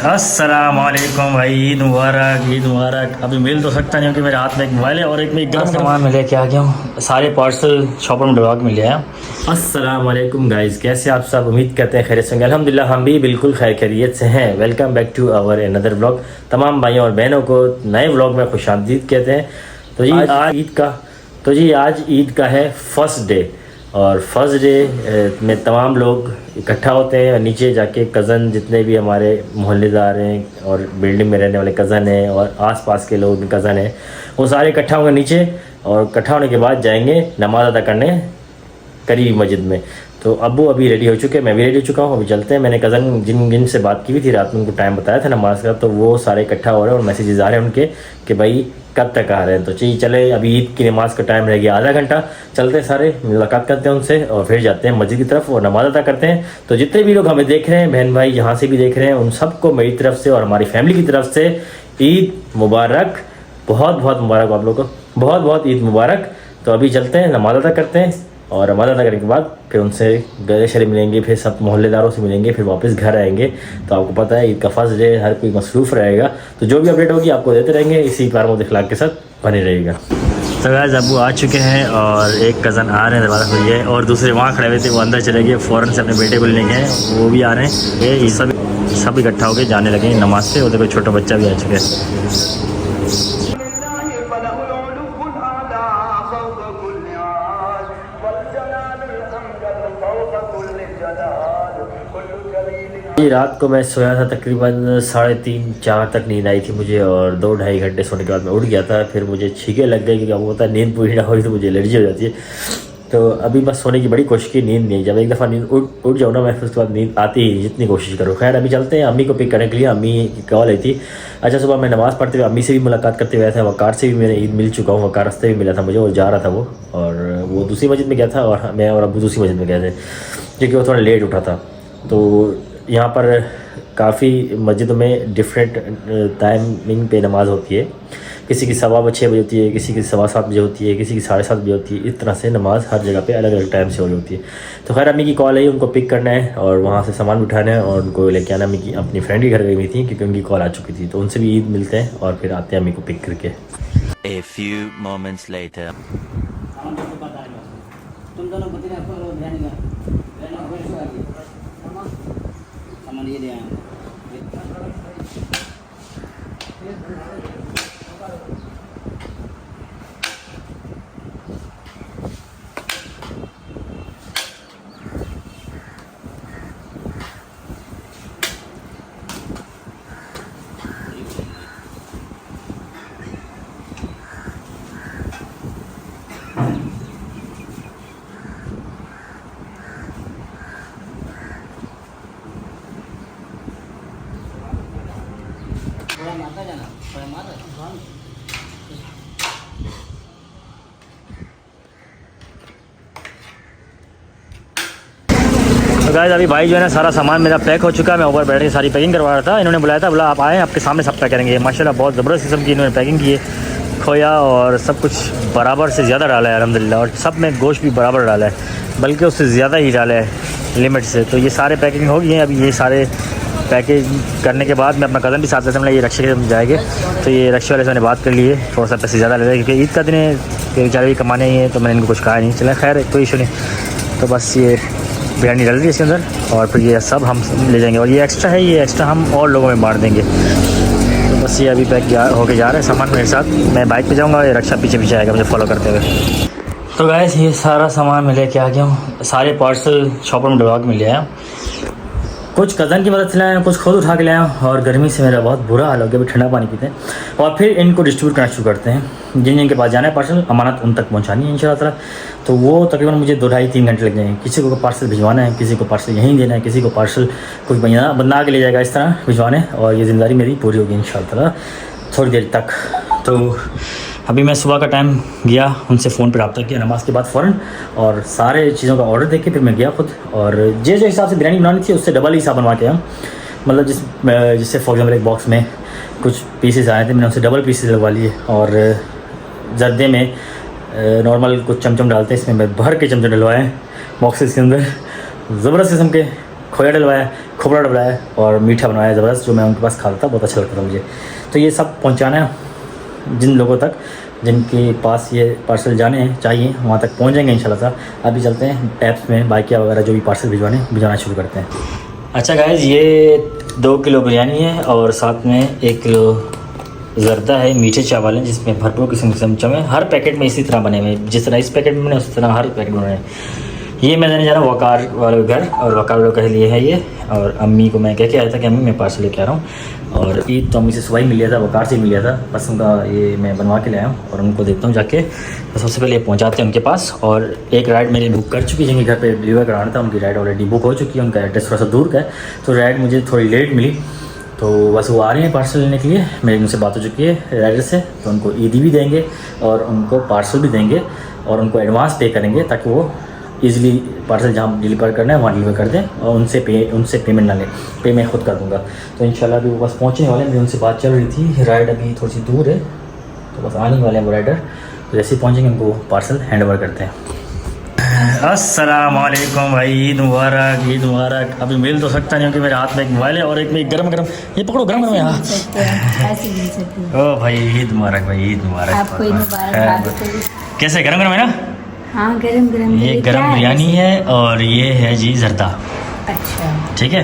अस्सलामुअलैकुम भाई, ईद मुबारक, ईद मुबारक। अभी मिल तो सकता नहीं हूँ कि मेरे हाथ में एक मोबाइल है और एक में गर्म सामान में लेके आ गया हूँ। सारे पार्सल शॉपर में डलवा के मिल गया। अस्सलामुअलैकुम गाइस, कैसे आप सब? उम्मीद करते हैं खैरियत से होंगे। अल्हम्दुलिल्लाह हम भी बिल्कुल खैरियत से हैं। Welcome back to our another blog. तमाम भाइयों और बहनों को नए ब्लॉग में खुशामदीद कहते हैं। तो जी आज ईद का है फर्स्ट डे, और फर्स्ट डे में तमाम लोग इकट्ठा होते हैं और नीचे जाके कज़न जितने भी हमारे मोहल्लेदार हैं और बिल्डिंग में रहने वाले कज़न हैं और आसपास के लोग कज़न हैं, वो सारे इकट्ठा होंगे नीचे। और इकट्ठा होने के बाद जाएंगे नमाज़ अदा करने करीबी मस्जिद में। तो अब्बू अभी रेडी हो चुके हैं, मैं भी रेडी हो चुका हूँ। अभी चलते हैं। मैंने कज़न जिन से बात की हुई थी रात में, उनको टाइम बताया था नमाज़ का, तो वो सारे इकट्ठा हो रहे हैं और मैसेजेस आ रहे हैं उनके कि भाई कब तक आ रहे हैं। तो चले, अभी ईद की नमाज़ का टाइम रह गया आधा घंटा। चलते हैं, सारे मुलाकात करते हैं उनसे और फिर जाते हैं मस्जिद की तरफ और नमाज़ अदा करते हैं। तो जितने भी लोग हमें देख रहे हैं, बहन भाई जहाँ से भी देख रहे हैं, उन सबको मेरी तरफ से और हमारी फैमिली की तरफ से ईद मुबारक। बहुत बहुत मुबारक आप लोगों को, बहुत बहुत ईद मुबारक। तो अभी चलते हैं, नमाज़ अदा करते हैं और नमाज़ अदा करने के बाद फिर उनसे गले शले मिलेंगे, फिर सब मोहल्लेदारों से मिलेंगे, फिर वापस घर आएंगे। तो आपको पता है ईद का फर्स्ट डे, हर कोई मसरूफ़ रहेगा। तो जो भी अपडेट होगी आपको देते रहेंगे। इसी प्यार इखलाक के साथ बने रहेगा। तो गाइस अब्बू आ चुके हैं और एक कज़न आ रहे हैं, दरवाज़ा खुल गया है, और दूसरे वहाँ खड़े हुए थे वो अंदर चले गए, फ़ौरन से अपने बेटे को लेने गए, वो भी आ रहे हैं। ये सब इकट्ठा होकर जाने लगे नमाज से। उधर कोई छोटा बच्चा भी आ चुका है। रात को मैं सोया था तकरीबन 3:30-4 तक नींद आई थी मुझे, और 2-2.5 घंटे सोने के बाद मैं उठ गया था। फिर मुझे छींके लग गई, क्योंकि आपको पता है नींद पूरी ना हुई तो मुझे एलर्जी हो जाती है। तो अभी बस सोने की बड़ी कोशिश की, नींद नहीं। जब एक दफ़ा नींद उठ जाओ ना, मैं फिर उसके बाद नींद आती ही जितनी कोशिश करूँ। खैर अभी चलते हैं, अम्मी को पिक करने के लिए। अम्मी की कॉल आई थी। अच्छा, सुबह मैं नमाज़ पढ़ते हुए अम्मी से भी मुलाकात करते हुए आया था। वकार से भी मैंने ईद मिल चुका हूँ, वकार रास्ते भी मिला था मुझे, वो जा रहा था वो, और वो दूसरी मस्जिद में गया था और मैं और अब्बू दूसरी मस्जिद में गए थे, क्योंकि वो थोड़ा लेट उठा था। तो यहाँ पर काफ़ी मस्जिदों में डिफरेंट टाइमिंग पे नमाज़ होती है। किसी की 6:15 बजे होती है, किसी की 7:15 बजे होती है, किसी की 7:30 बजे होती है। इस तरह से नमाज़ हर जगह पे अलग अलग टाइम से हो रही होती है। तो खैर अम्मी की कॉल आई, उनको पिक करना है और वहाँ से सामान उठाना है और उनको लेके आना। अम्मी की अपनी फ्रेंड के घर गई हुई थी, क्योंकि उनकी कॉल आ चुकी थी। तो उनसे भी ईद मिलते हैं और फिर आते हैं अम्मी को पिक करके। A few moments later. तो गाइस अभी भाई जो है ना, सारा सामान मेरा पैक हो चुका है। मैं ऊपर बैठ के सारी पैकिंग करवा रहा था। इन्होंने बुलाया था, बोला आप आएँ, आपके सामने सब पैक करेंगे। माशाल्लाह बहुत ज़बरदस्त किस्म की इन्होंने पैकिंग की है। खोया और सब कुछ बराबर से ज़्यादा डाला है अल्हम्दुलिल्लाह, और सब में गोश्त भी बराबर डाला है, बल्कि उससे ज़्यादा ही डाला है लिमिट से। तो ये सारे पैकिंग हो गई हैं। अभी ये सारे पैकेज करने के बाद मैं अपना कज़न भी साथ लेता हूँ, ये रक्शे के जाएंगे। तो ये रक्शे वाले से मैंने बात कर ली है, थोड़ा सा पैसे ज़्यादा ले रहे हैं, क्योंकि ईद का दिन है, बेचारे भी कमाने ही है। तो मैंने इनको कुछ कहा नहीं, चला खैर कोई इशू नहीं। तो बस ये बिरयानी डल रही है इसके अंदर, और फिर ये सब हम ले जाएंगे, और ये एक्स्ट्रा है, ये एक्स्ट्रा हम और लोगों में बांट देंगे। तो बस ये अभी पैक होके जा रहा है सामान मेरे साथ। मैं बाइक पे जाऊंगा, ये रक्षा पीछे पीछे आएगा मुझे फॉलो करते हुए। तो गाइस ये सारा सामान मैं लेके आ गया हूँ। सारे पार्सल शॉपर में डलवा के मिल गया। कुछ कज़न की मदद से लाया, कुछ खुद उठा के लाया, और गर्मी से मेरा बहुत बुरा हाल हो गया। अभी ठंडा पानी पीते हैं और फिर इनको डिस्ट्रीब्यूट करना शुरू करते हैं। जिन के पास जाना है पार्सल, अमानत उन तक पहुंचानी है इंशाल्लाह ताला। तो वो तकरीबन मुझे 2-2.5-3 घंटे लग जाएंगे। किसी को पार्सल भिजवाना है, किसी को पार्सल यहीं देना है, किसी को पार्सल कोई बंदा के ले जाएगा, इस तरह भिजवाने। और ये ज़िम्मेदारी मेरी पूरी होगी इंशाल्लाह ताला थोड़ी देर तक। तो अभी मैं सुबह का टाइम गया, उनसे फ़ोन पर रब्ता किया नमाज़ के बाद फ़ौरन, और सारे चीज़ों का ऑर्डर देके फिर मैं गया खुद, और जो हिसाब से बिरयानी बनानी थी उससे डबल हिसाब बनवा के आया। मतलब जिससे फॉर एग्जाम्पल एक बॉक्स में कुछ पीसेस आए थे, मैंने उनसे डबल पीसेस लगवा लिए। और जर्दे में नॉर्मल कुछ चमचम डालते हैं, इसमें मैं भर के चमचम डलवाए बॉक्सेस के अंदर। ज़बरदस्त किस्म के खोया डलवाया। खोपड़ा डबला है और मीठा बनाया है ज़बरदस्त, जो मैं उनके पास खाता था, बहुत अच्छा लगता था मुझे। तो ये सब पहुंचाना है जिन लोगों तक जिनके पास ये पार्सल जाने चाहिए, वहाँ तक पहुँच जाएंगे इंशाल्लाह। अभी चलते हैं ऐप्स में बाइकिया वगैरह जो भी पार्सल भिजवाना शुरू करते हैं। अच्छा गाइस, ये 2 किलो बिरयानी है और साथ में 1 किलो ज़रदा है, मीठे चावल हैं जिसमें भरपूर किस्म के चमचम है। हर पैकेट में इसी तरह बने हुए हैं, जिस तरह इस पैकेट में बने उसी तरह हर पैकेट में बने हैं। ये मैं देने जा रहा हूँ वकार वाले घर, और वकार वालों के लिए है ये। और अम्मी को मैं कह के आया था कि अम्मी मैं पार्सल लेके आ रहा हूँ, और ईद तो अम्मी से सुबह ही मिल लिया था, वकार से ही मिल लिया था। बस उनका ये मैं बनवा के लाया हूँ और उनको देता हूँ जाके। तो सबसे पहले पहुँचाते हैं उनके पास। और एक राइड मेरी बुक कर चुकी है, जिनके घर पे डिलीवर कराना था, उनकी राइड ऑलरेडी बुक हो चुकी है। उनका एड्रेस थोड़ा सा दूर का है, तो राइड मुझे थोड़ी लेट मिली। तो बस वो आ रही हैं पार्सल लेने के लिए, मेरी उनसे बात हो चुकी है राइडर से। तो उनको ईदी भी देंगे और उनको पार्सल भी देंगे और उनको एडवांस पे करेंगे, ताकि वो ईज़िली पार्सल जहाँ डिलीवर करना है वहाँ डिलीवर कर दें और उनसे पेमेंट ना लें। पे मैं खुद कर दूँगा। तो इंशाल्लाह अभी वो बस पहुँचने वाले हैं। मेरी उनसे बात चल रही थी, राइड अभी थोड़ी सी दूर है, तो बस आने वाले हैं वो राइडर। तो जैसे ही पहुँचेंगे उनको पार्सल हैंड ओवर करते हैं। अस्सलाम वालेकुम भाई, ईद मुबारक, ईद मुबारक। अभी मिल तो सकता नहीं, क्योंकि मेरे हाथ में एक मोबाइल है और एक में गरम गरम, ये पकड़ो गरम गरम यहाँ। ओ भाई ईद मुबारक, भाई ईद मुबारक आपको ईद मुबारक। कैसे गरम गरम है ना? हाँ गरम गरम। ये गरम बिरयानी है और ये है जी जर्दा। अच्छा ठीक है,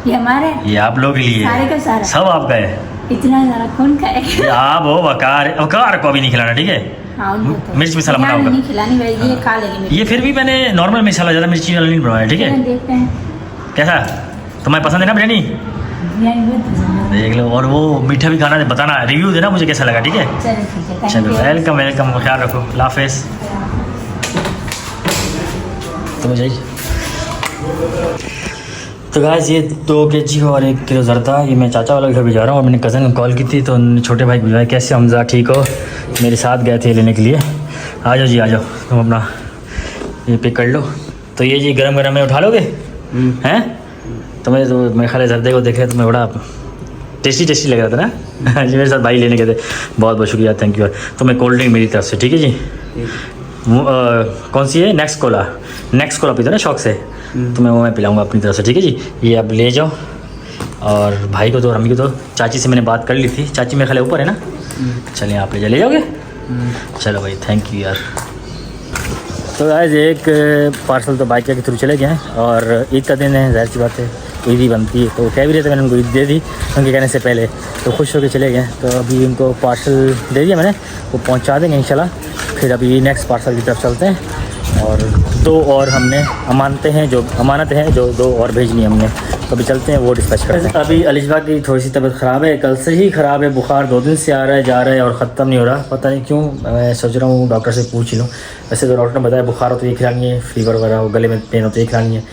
ये हमारा है, ये आप लोग के लिए सारे का सारा सब आपका है। इतना सारा कौन खाए? ये आप हो वकार को अभी नहीं खिलाना, ठीक है? हाँ, उनको तो मिर्च मसाला यहाँ बनाऊंगा। नहीं खिलानी भाई, ये खा लेंगे। ये फिर भी मैंने नॉर्मल मसाला, ज़्यादा मिर्ची वाला नहीं बनाया, ठीक है? देखते हैं कैसा तुम्हें पसंद है ना बिरयानी? बिरयानी बहुत पसंद है। देख लो, और वो मीठा भी खाना है, बताना, रिव्यू देना मुझे कैसा लगा, ठीक है? चलो ठीक है, चलो थैंक यू। वेलकम वेलकम, ख्याल रखो, अल्लाह हाफिज़। तो जाइए। तो गाइस, ये 2 kg और 1 किलो ज़रदा, ये मैं चाचा वाला घर भी जा रहा हूँ। और मैंने कज़न को कॉल की थी, तो उन्होंने छोटे भाई को बुलाया। कैसे हमजा, ठीक हो? मेरे साथ गए थे लेने के लिए। आ जाओ जी, आ जाओ, तुम अपना ये पिक कर लो। तो ये जी गरम गरम में उठा लोगे हैं? तुम्हें तो मेरे ख्याल ज़रदे को देख रहे तुम्हें बड़ा टेस्टी लग रहा था ना? जी मेरे साथ भाई लेने गए थे। बहुत बहुत शुक्रिया, थैंक यू। तो मैं कोल्ड ड्रिंक मेरी तरफ से, ठीक है जी? कौन सी है? नेक्स्ट कोला पीते ना शौक से, तो मैं वो मैं पिलाऊंगा अपनी तरफ से, ठीक है जी? ये आप ले जाओ। और भाई को तो और अम्मी को तो, चाची से मैंने बात कर ली थी, चाची मेरे ख्याल ऊपर है ना? चलिए आप ले जाओगे? चलो भाई, थैंक यू यार। तो आज एक पार्सल तो बाइक के थ्रू चले गए हैं, और ईद का दिन है, जाहिर सी बात है ईद ही बनती है। तो कह भी रहे थे, मैंने उनको ईद दे दी उनके कहने से पहले, तो खुश होकर चले गए। तो अभी उनको पार्सल दे दिया मैंने, वो पहुंचा देंगे इंशाल्लाह। फिर अभी नेक्स्ट पार्सल की तरफ चलते हैं। और 2 और हमने अमानत हैं जो 2 और भेजनी है हमने, तो अभी चलते हैं वो डिस्पैच करते हैं। अभी अलिशबा की थोड़ी सी तबीयत ख़राब है, कल से ही ख़राब है, बुखार 2 दिन से आ रहा है जा रहा है और ख़त्म नहीं हो रहा, पता नहीं क्यों। मैं सोच रहा हूँ डॉक्टर से पूछ ही लूँ। वैसे तो डॉक्टर ने बताया बुखार हो तो ये खिलानी है, फीवर वगैरह हो, गले में पेन हो तो ये खिलानी है।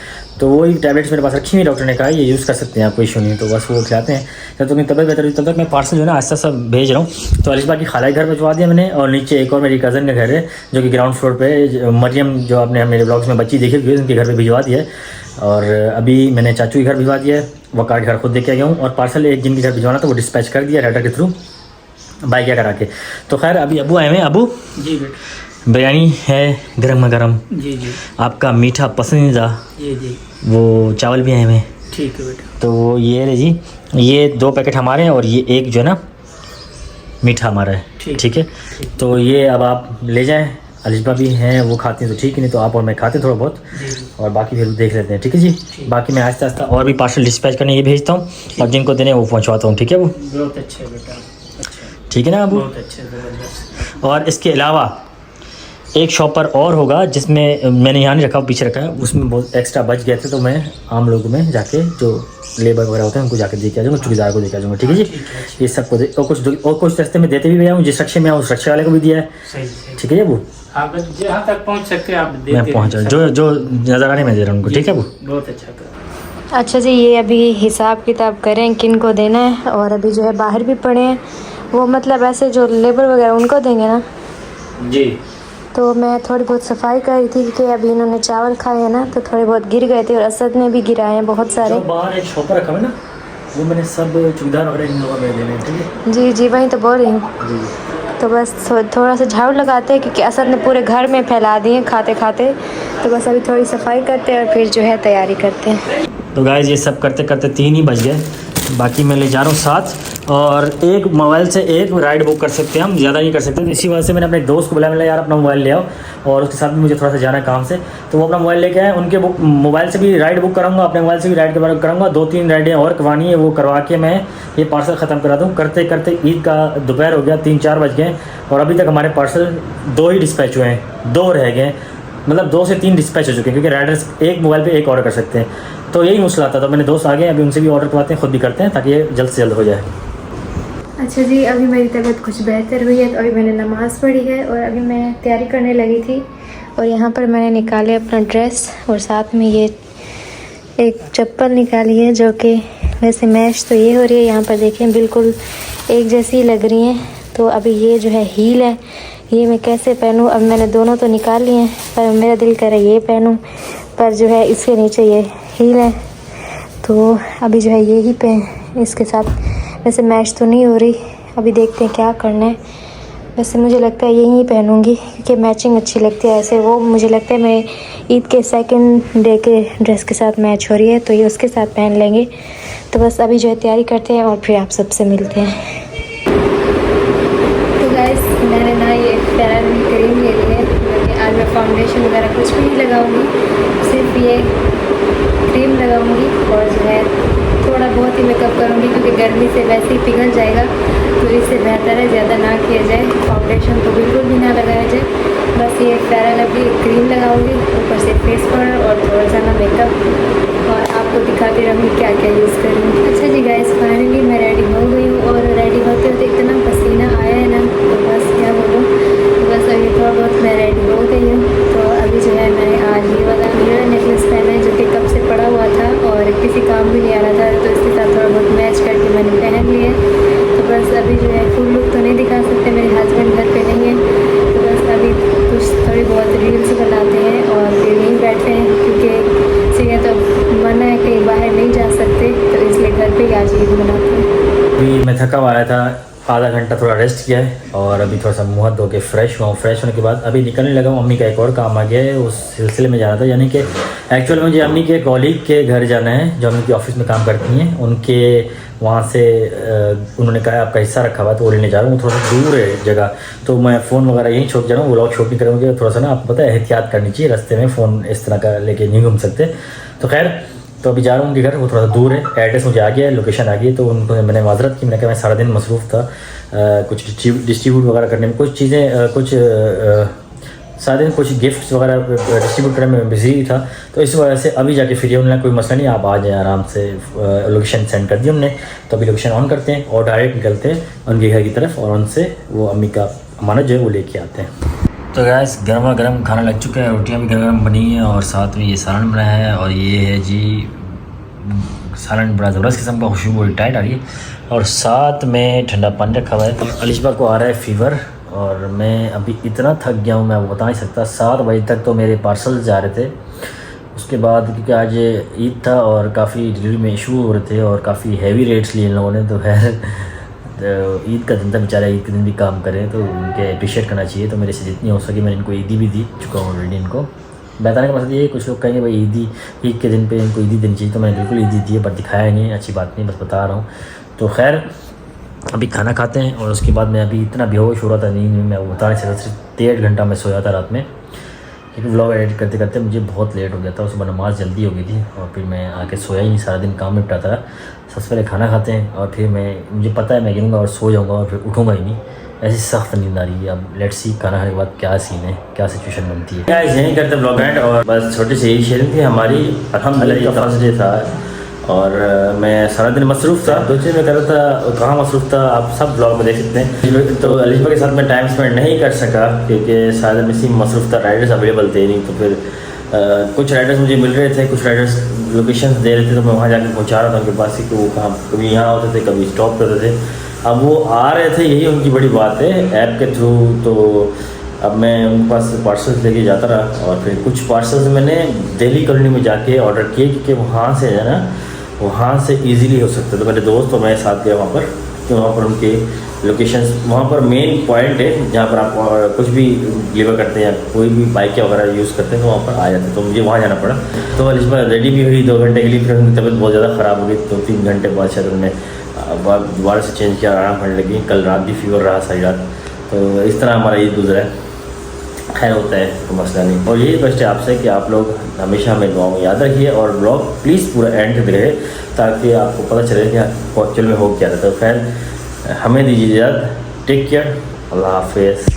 तो वही टैबलेट्स मेरे पास रखी हुई, डॉक्टर ने कहा ये यूज़ कर सकते हैं आप, कोई इशू नहीं। तो बस वो खिलाते हैं। जब तक मेरी तबीयत बेहतर हुई तब तक मैं पार्सल जो है ना आस्ता आस्ता भेज रहा हूँ। तो अलिशबा की खाला के घर भिजवा दिया मैंने, और नीचे एक और मेरी कज़न का घर है जो कि ग्राउंड फ्लोर पे, मरियम जो आपने मेरे ब्लॉग्स में बच्ची देखी हुई, उनके घर पे भिजवा दिया है। और अभी मैंने चाचू के घर भिजवा दिया है, वकार के घर खुद देख के गया हूँ। और पार्सल एक जिनके घर भिजवाना था वो डिस्पैच कर दिया राइडर के थ्रू, बाइक क्या करा के। तो खैर अभी अबू आए हैं। अबू जी बेटा, बिरयानी है गरम गरम, जी जी आपका मीठा पसंदीदा, जी जी वो चावल भी आए हुए हैं। ठीक है बेटा। तो वो ये रहे जी, ये 2 पैकेट हमारे हैं और ये एक जो है ना मीठा हमारा है, ठीक है? तो ये अब आप ले जाएं। अलिशबा भी हैं, वो खाती हैं तो ठीक है, नहीं तो आप और मैं खाते थोड़ा बहुत, और बाकी फिर देख लेते हैं, ठीक है जी? बाकी मैं आहिस्ता आहिस्ता और भी पार्सल डिस्पैच करने ये भेजता हूँ, और जिनको देने वो पहुँचवाता हूँ, ठीक है? वो बहुत अच्छा बेटा, अच्छा, ठीक है ना अबू? बहुत अच्छा, जबरदस्त। और इसके अलावा एक शॉपर और होगा जिसमें मैंने यहाँ नहीं रखा, पीछे रखा है, उसमें बहुत एक्स्ट्रा बच गए थे, तो मैं आम लोगों में जाके जो लेबर वगैरह होते हैं उनको जाके दे के आ जाऊँगा, चौकीदार को दे के आ जाऊँगा, ठीक है जी? ये सबको दे, और कुछ रास्ते में देते भी गया हूँ, जिस रक्षे में उस रक्षे वाले को भी दिया है, सही ठीक है जी? वो आप जहाँ तक पहुँच सकते हैं आप देते मैं पहुँचा, जो नज़र आने में दे रहा हूँ उनको, ठीक है? वो बहुत अच्छा कर। अच्छा जी, ये अभी हिसाब किताब करें किन को देना है, और अभी जो है बाहर भी पड़े हैं, वो मतलब ऐसे जो लेबर वगैरह उनको देंगे ना जी। तो मैं थोड़ी बहुत सफाई कर रही थी, क्योंकि अभी इन्होंने चावल खाए हैं ना, तो थोड़े बहुत गिर गए थे, और असद ने भी गिराए हैं बहुत सारे। बाहर एक शॉपर रखा है ना, वो मैंने सब चौकीदार वगैरह इन लोगों में देने, ठीक है जी जी, वही तो बोल रही हूँ। तो बस थोड़ा सा झाड़ू लगाते हैं, क्योंकि असद ने पूरे घर में फैला दिए खाते खाते। तो बस अभी थोड़ी सफाई करते हैं और फिर जो है तैयारी करते हैं। तो गाइस ये सब करते करते 3 ही बज गए, बाकी मैं ले जा रहा हूँ 7। और एक मोबाइल से एक राइड बुक कर सकते हैं हम, ज़्यादा नहीं कर सकते। तो इसी वजह से मैंने अपने दोस्त को बुलाया, मैंने यार अपना मोबाइल ले आओ, और उसके साथ भी मुझे थोड़ा सा जाना है काम से। तो वो अपना मोबाइल लेके आए, उनके मोबाइल से भी राइड बुक कराऊंगा, अपने मोबाइल से भी राइड कराऊंगा। 2-3 राइडें और करवानी है, वो करवा के मैं ये पार्सल ख़त्म करा दूँ। करते करते ईद का दोपहर हो गया, 3-4 बज गए और अभी तक हमारे पार्सल 2 ही डिस्पैच हुए हैं, 2 रह गए। मतलब 2 से 3 डिस्पैच हो चुके हैं, क्योंकि राइडर्स एक मोबाइल पे एक ऑर्डर कर सकते हैं। तो यही मसला था। तो मेरे दोस्त आ गए, अभी उनसे भी ऑर्डर करवाते हैं, खुद भी करते हैं, ताकि ये जल्द से जल्द हो जाए। अच्छा जी, अभी मेरी तबीयत कुछ बेहतर हुई है, तो अभी मैंने नमाज़ पढ़ी है और अभी मैं तैयारी करने लगी थी। और यहाँ पर मैंने निकाले अपना ड्रेस और साथ में ये एक चप्पल निकाली है, जो कि वैसे मैच तो ये हो रही है, यहाँ पर देखें बिल्कुल एक जैसी लग रही हैं। तो अभी ये जो है हील है, ये मैं कैसे पहनूं? अब मैंने दोनों तो निकाल लिए हैं, पर मेरा दिल कर रहा है ये पहनूं, पर जो है इसके नीचे ये हील है, तो अभी जो है ये ही पहन, इसके साथ वैसे मैच तो नहीं हो रही। अभी देखते हैं क्या करना है। वैसे मुझे लगता है यही पहनूंगी, क्योंकि मैचिंग अच्छी लगती है। ऐसे वो मुझे लगता है मैं ईद के सेकंड डे के ड्रेस के साथ मैच हो रही है, तो ये उसके साथ पहन लेंगे। तो बस अभी जो है तैयारी करते हैं और फिर आप सबसे मिलते हैं। तो गाइस, मैंने ना ये फेयर एंड क्रीम ले ली है, क्योंकि आज मैं फाउंडेशन वगैरह कुछ भी नहीं लगाऊंगी, सिर्फ ये क्रीम लगाऊंगी और जो है थोड़ा बहुत ही मेकअप करूंगी, क्योंकि गर्मी से वैसे ही पिघल जाएगा। तो इससे बेहतर है ज़्यादा ना किया जाए, फाउंडेशन तो बिल्कुल भी ना लगाया जाए। बस ये फेयर एंड लवली क्रीम लगाऊंगी, ऊपर से फेस पाउडर और थोड़ा सा ना मेकअप, और आपको दिखाती रहूँगी क्या क्या यूज़ करूँगी। अच्छा जी गाइस, फाइनली मैं रेडी हो गई हूँ, और रेडी होते होते इतना पसीना आया है ना, तो बस क्या बोलूँ। बस अभी थोड़ा बहुत मैं रेडी हो गई हूँ। तो अभी जो है मैंने आज ये वाला हीरा नेकलेस पहना है, जो कि कब से पड़ा हुआ था और किसी काम भी नहीं आ रहा था, तो इसके साथ थोड़ा बहुत मैच करके मैंने पहन लिया है। तो बस अभी जो है फुल लुक तो नहीं दिखा सकते, मेरे हस्बैंड घर पे नहीं है, तो बस अभी कुछ थोड़ी बहुत रील्स बनाते हैं और फिर यहीं बैठे हैं, क्योंकि सीधे तो मना है कहीं बाहर नहीं जा सकते, तो इसलिए घर पे ही आज ईद मनाते हैं। अभी मैं थका हुआ आया था, आधा घंटा थोड़ा रेस्ट किया है और अभी थोड़ा सा मुँह धो के फ्रेश हुआ हूँ। फ्रेश होने के बाद अभी निकलने लगा हूँ। मम्मी का एक और काम आ गया है, उस सिलसिले में जाना था। यानी कि एक्चुअल मुझे अम्मी के कॉलीग के घर जाना है, जो अम्मी की ऑफिस में काम करती हैं, उनके वहाँ से उन्होंने कहा आपका हिस्सा रखा हुआ, तो वो लेने जा रहा हूँ। थोड़ा सा दूर है जगह, तो मैं फ़ोन वगैरह यहीं छोड़ जा रहा हूँ। वो लोग शॉपिंग करेंगे, थोड़ा सा ना आपको पता है एहतियात करनी चाहिए, रास्ते में फ़ोन इस तरह का लेके नहीं घूम सकते। तो खैर, तो अभी जा रहा हूँ उनके घर, वो थोड़ा सा दूर है। एड्रेस मुझे आ गया है, लोकेशन आ गई है। तो उनको मैंने माजरत की, मैंने कहा मैं सारा दिन मसरूफ़ था कुछ डिस्ट्रीब्यूट वगैरह करने में, कुछ चीज़ें कुछ सारा दिन कुछ गिफ्ट्स वगैरह डिस्ट्रीब्यूट करने में बिजी था। तो इस वजह से अभी जाके फिर उन्होंने कोई मसला नहीं, आप आ जाए आराम से। लोकेशन सेंड कर दी हमने, तो अभी लोकेशन ऑन करते हैं और डायरेक्ट निकलते हैं उनके घर की तरफ, और उनसे वो अम्मी का अमानत जो है वो लेके आते हैं। तो गैस, गर्मा गर्म खाना लग चुका है, रोटियां भी गर्म गर्म बनी हैं और साथ में ये सालन बनाया है। और ये है जी सालन, बड़ा ज़बरदस्त किस्म का, खुशबू बड़ी टाइट आ रही है, और साथ में ठंडा पानी रखा हुआ है। अलिशबा को आ रहा है फीवर, और मैं अभी इतना थक गया हूँ मैं आपको बता नहीं सकता। 7 बजे तक तो मेरे पार्सल जा रहे थे, उसके बाद क्योंकि आज ईद था और काफ़ी डिलीवरी में इशू हो रहे थे और काफ़ी हैवी रेट्स लिए इन लोगों ने। तो खैर, ईद का दिन था बेचारा, ईद के दिन भी काम करे तो उनके अप्रिशिएट करना चाहिए। तो मेरे से जितनी हो सके मैंने इनको ईदी भी दी चुका हूँ ऑलरेडी। इनको बताने का मकसद ये, कुछ लोग कहेंगे भाई ईद के दिन पे इनको ईदी देनी चाहिए, तो मैंने बिल्कुल ईदी दी है, पर दिखाया नहीं, अच्छी बात नहीं, बस बता रहा हूँ। तो खैर, अभी खाना खाते हैं और उसके बाद मैं अभी इतना बेहोश हो रहा था नींद में, मैं बता नहीं सकता। सिर्फ 1.5 घंटा मैं सोया था रात में, क्योंकि व्लॉग एडिट करते करते मुझे बहुत लेट हो गया था। सुबह नमाज़ जल्दी हो गई थी और फिर मैं आके सोया ही नहीं, सारा दिन काम निपटाता रहा। सबसे पहले खाना खाते हैं और फिर मुझे पता है मैं गिरूँगा और सो जाऊँगा और फिर उठूँगा ही नहीं, ऐसी सख्त नींद आ रही है। अब लेट्स सी खाना खाने के बाद क्या सीन है, क्या सिचुएशन बनती है। गाइस, यहीं करते ब्लॉग एंड, और बस छोटी सी यही शेयरिंग थी हमारी। अल्हम्दुलिल्लाह फर्स्ट डे था और मैं सारा दिन मसरूफ़ था। दो चीज़ में कर रहा था, कहाँ मसरूफ़ था आप सब ब्लॉग में देख सकते हैं। तो अलिशबा के साथ मैं टाइम स्पेंड नहीं कर सका, क्योंकि सारा दिन इसी मसरूफ़ था, राइडर्स अवेलेबल थे नहीं। तो फिर कुछ राइडर्स मुझे मिल रहे थे, कुछ राइडर्स लोकेशन दे रहे थे, तो मैं वहाँ जाकर पहुँचा रहा था उनके पास ही, कि वो कहाँ कभी यहाँ होते थे, कभी स्टॉप करते थे। अब वो आ रहे थे, यही उनकी बड़ी बात है ऐप के थ्रू। तो अब मैं उनके पास पार्सल्स लेके जाता रहा, और फिर कुछ पार्सल्स मैंने दिल्ली कॉलोनी में जाके ऑर्डर किए, क्योंकि वहाँ से है ना, वहाँ से इजीली हो सकता है। तो मेरे दोस्त और मैं साथ गए वहाँ पर, कि वहाँ पर उनके लोकेशंस, वहाँ पर मेन पॉइंट है जहाँ पर आप कुछ भी डिलीवर करते हैं या कोई भी बाइक वगैरह यूज़ करते हैं तो वहाँ पर आ जाते हैं। तो मुझे वहाँ जाना पड़ा। तो इस बार रेडी भी हुई 2 घंटे के लिए, फिर उनकी तबीयत बहुत ज़्यादा ख़राब हो गई। 2-3 घंटे बाद शायद उन्होंने दोबारा से चेंज किया, आराम करने लगी। कल रात भी फीवर रहा सारी रात। तो इस तरह हमारा ईद गुजरा है। खैर होता है तो मसला नहीं। और यही रिक्वेस्ट है आपसे कि आप लोग हमेशा हमें दुआओं में याद रखिए और ब्लॉग प्लीज़ पूरा एंड तक रहे ताकि आपको पता चले कि एक्चुअल में हो क्या रहता है। तो खैर हमें दीजिए इजाज़त। टेक केयर, अल्लाह हाफिज़।